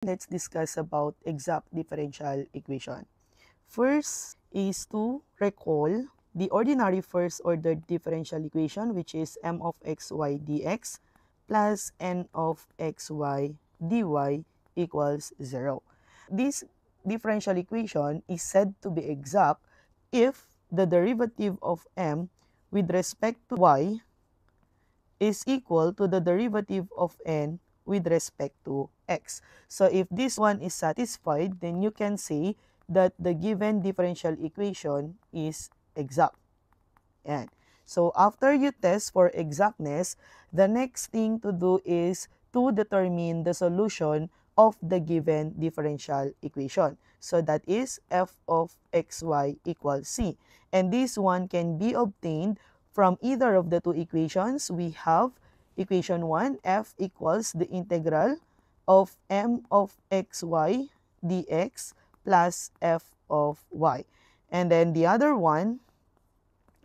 let's discuss about exact differential equation. First is to recall the ordinary first order differential equation, which is m of xy dx plus n of xy dy equals 0. This differential equation is said to be exact if the derivative of m with respect to y is equal to the derivative of n with respect to x. So if this one is satisfied, then you can say that the given differential equation is exact. And so after you test for exactness, the next thing to do is to determine the solution of the given differential equation. So that is f of xy equals c. And this one can be obtained from either of the two equations. We have equation 1, f equals the integral of m of xy dx plus f of y. And then the other one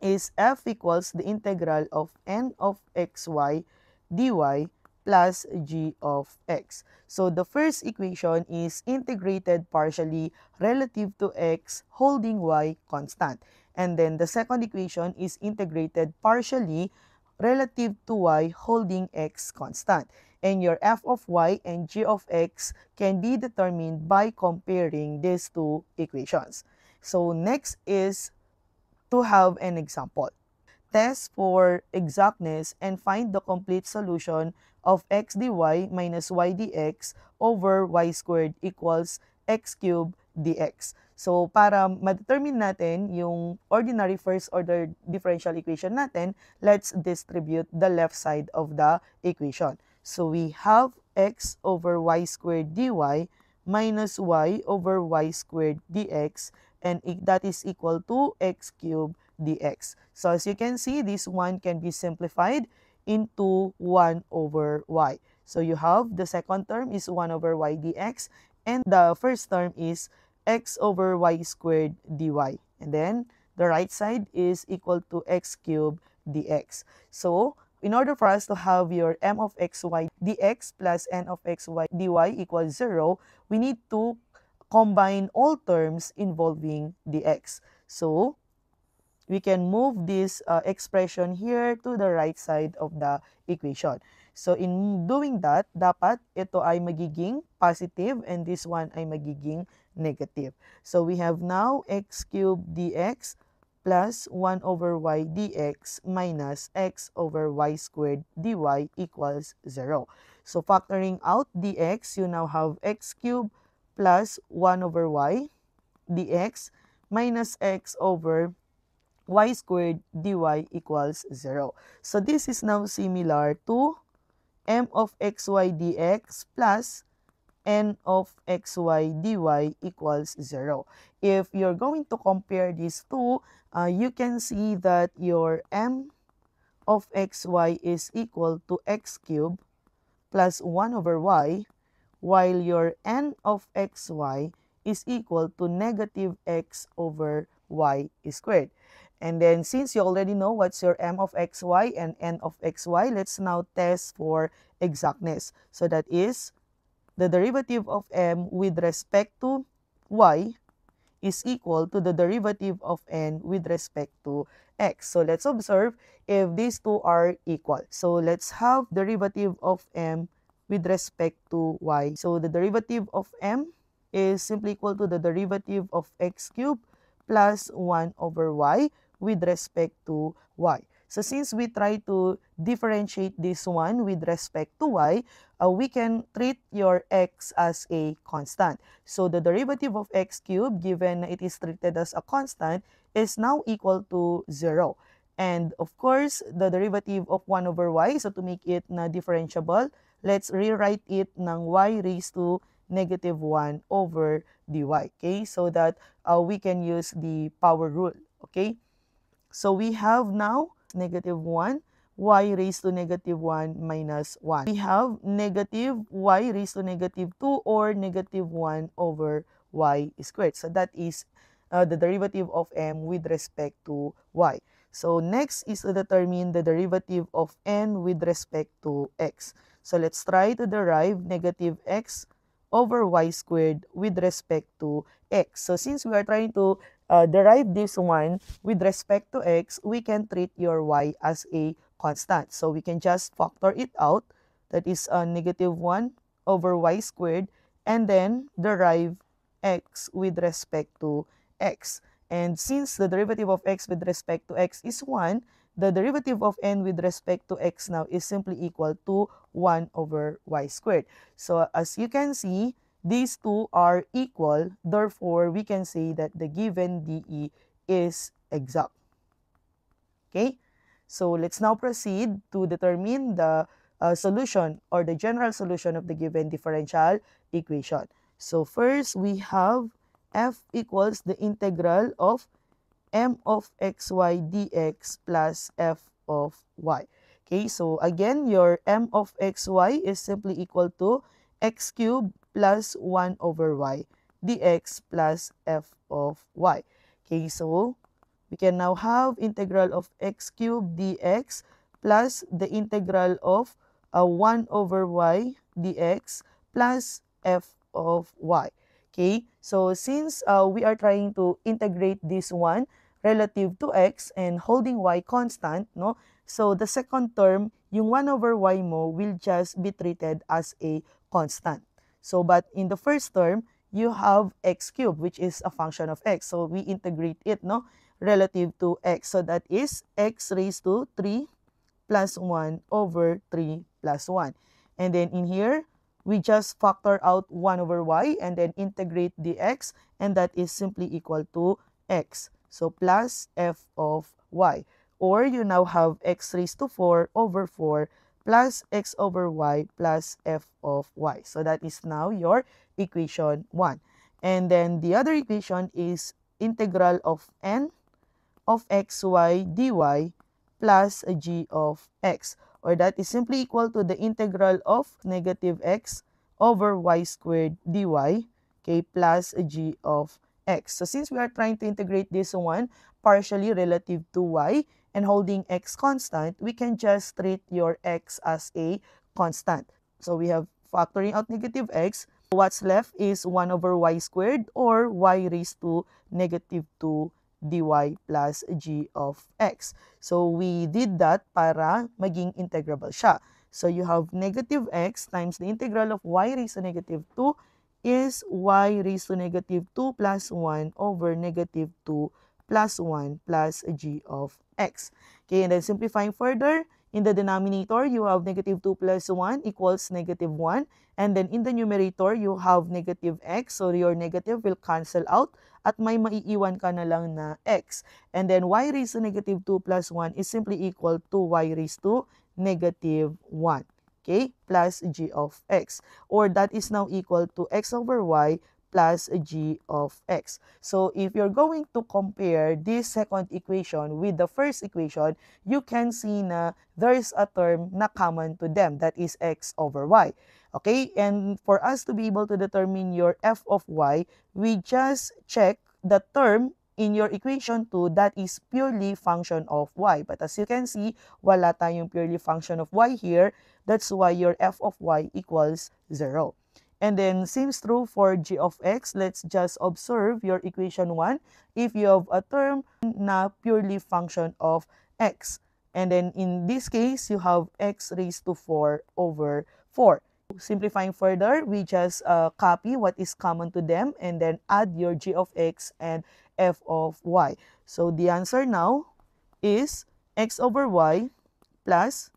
is f equals the integral of n of xy dy plus g of x. So the first equation is integrated partially relative to x holding y constant. And then the second equation is integrated partially relative to y holding x constant. And your f of y and g of x can be determined by comparing these two equations. So next is to have an example. Test for exactness and find the complete solution of x dy minus y dx over y squared equals x cubed dx. So, para ma-determine natin yung ordinary first order differential equation natin, let's distribute the left side of the equation. So, we have x over y squared dy minus y over y squared dx, and that is equal to x cubed dx. So as you can see, this one can be simplified into 1 over y. So you have the second term is 1 over y dx, and the first term is x over y squared dy. And then the right side is equal to x cubed dx. So in order for us to have your m of xy dx plus n of xy dy equals 0, we need to combine all terms involving dx. So we can move this expression here to the right side of the equation. So in doing that, dapat ito ay magiging positive and this one ay magiging negative. So we have now x cubed dx plus 1 over y dx minus x over y squared dy equals 0. So factoring out dx, you now have x cubed plus 1 over y dx minus x over y squared dy equals 0. So this is now similar to m of xy dx plus n of xy dy equals 0. If you're going to compare these two, you can see that your m of xy is equal to x cubed plus 1 over y, while your n of xy is equal to negative x over y squared. And then since you already know what's your m of xy and n of xy, let's now test for exactness. So that is the derivative of m with respect to y is equal to the derivative of n with respect to x. So let's observe if these two are equal. So let's have derivative of m with respect to y. So the derivative of m is simply equal to the derivative of x cubed plus 1 over y with respect to y. So since we try to differentiate this one with respect to y, we can treat your x as a constant. So the derivative of x cubed, given it is treated as a constant, is now equal to 0. And of course, the derivative of 1 over y, so to make it na differentiable, let's rewrite it ng y raised to negative 1 over dy, okay? So that we can use the power rule, okay? So we have now negative 1, y raised to negative 1 minus 1. We have negative y raised to negative 2 or negative 1 over y squared. So that is the derivative of m with respect to y. So next is to determine the derivative of n with respect to x. So let's try to derive negative x over y squared with respect to x. So since we are trying to derive this one with respect to x, we can treat your y as a constant. So we can just factor it out. That is negative 1 over y squared, and then derive x with respect to x. And since the derivative of x with respect to x is 1, the derivative of n with respect to x now is simply equal to 1 over y squared. So as you can see, these two are equal. Therefore, we can say that the given DE is exact. Okay? So let's now proceed to determine the solution or the general solution of the given differential equation. So first, we have f equals the integral of m of xy dx plus f of y. Okay, so again, your m of xy is simply equal to x cubed plus 1 over y dx plus f of y. Okay, so we can now have integral of x cubed dx plus the integral of 1 over y dx plus f of y. Okay, so since we are trying to integrate this one relative to x and holding y constant, no? So the second term, yung 1 over y mo will just be treated as a constant. So but in the first term, you have x cubed, which is a function of x. So we integrate it, no? Relative to x. So that is x raised to 3 plus 1 over 3 plus 1. And then in here, we just factor out 1 over y and then integrate the x, and that is simply equal to x. So plus f of y. Or you now have x raised to 4 over 4 plus x over y plus f of y. So that is now your equation 1. And then the other equation is integral of n of xy dy plus a g of x, or that is simply equal to the integral of negative x over y squared dy, okay, plus a g of x. So since we are trying to integrate this one partially relative to y and holding x constant, we can just treat your x as a constant. So we have factoring out negative x. What's left is 1 over y squared or y raised to negative 2 dy plus g of x. So we did that para maging integrable siya. So you have negative x times the integral of y raised to negative 2 is y raised to negative 2 plus 1 over negative 2 plus 1 plus g of x. Okay, and then simplifying further, in the denominator, you have negative 2 plus 1 equals negative 1. And then in the numerator, you have negative x. So your negative will cancel out at may maiiwan ka na lang na x. And then y raised to negative 2 plus 1 is simply equal to y raised to negative 1. Okay, plus g of x. Or that is now equal to x over y plus g of x. So if you're going to compare this second equation with the first equation, you can see na there's a term na common to them, that is x over y. Okay, and for us to be able to determine your f of y, we just check the term in your equation 2 that is purely function of y. But as you can see, wala tayong purely function of y here. That's why your f of y equals 0. And then seems true for g of x. Let's just observe your equation 1. If you have a term na purely function of x. And then in this case, you have x raised to 4 over 4. Simplifying further, we just copy what is common to them and then add your g of x and f of y. So the answer now is x over y plus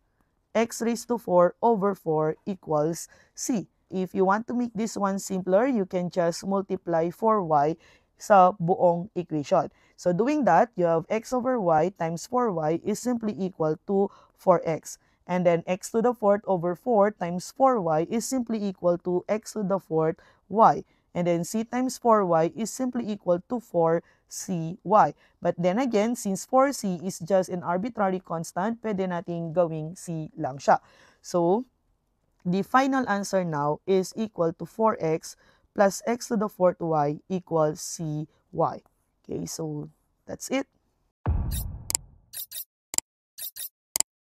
x raised to 4 over 4 equals c. If you want to make this one simpler, you can just multiply 4y sa buong equation. So doing that, you have x over y times 4y is simply equal to 4x. And then x to the 4th over 4 times 4y is simply equal to x to the 4th y. And then c times 4y is simply equal to 4cy. But then again, since 4c is just an arbitrary constant, pwede nating gawing c lang siya. So the final answer now is equal to 4x plus x to the 4th y equals cy. Okay, so that's it.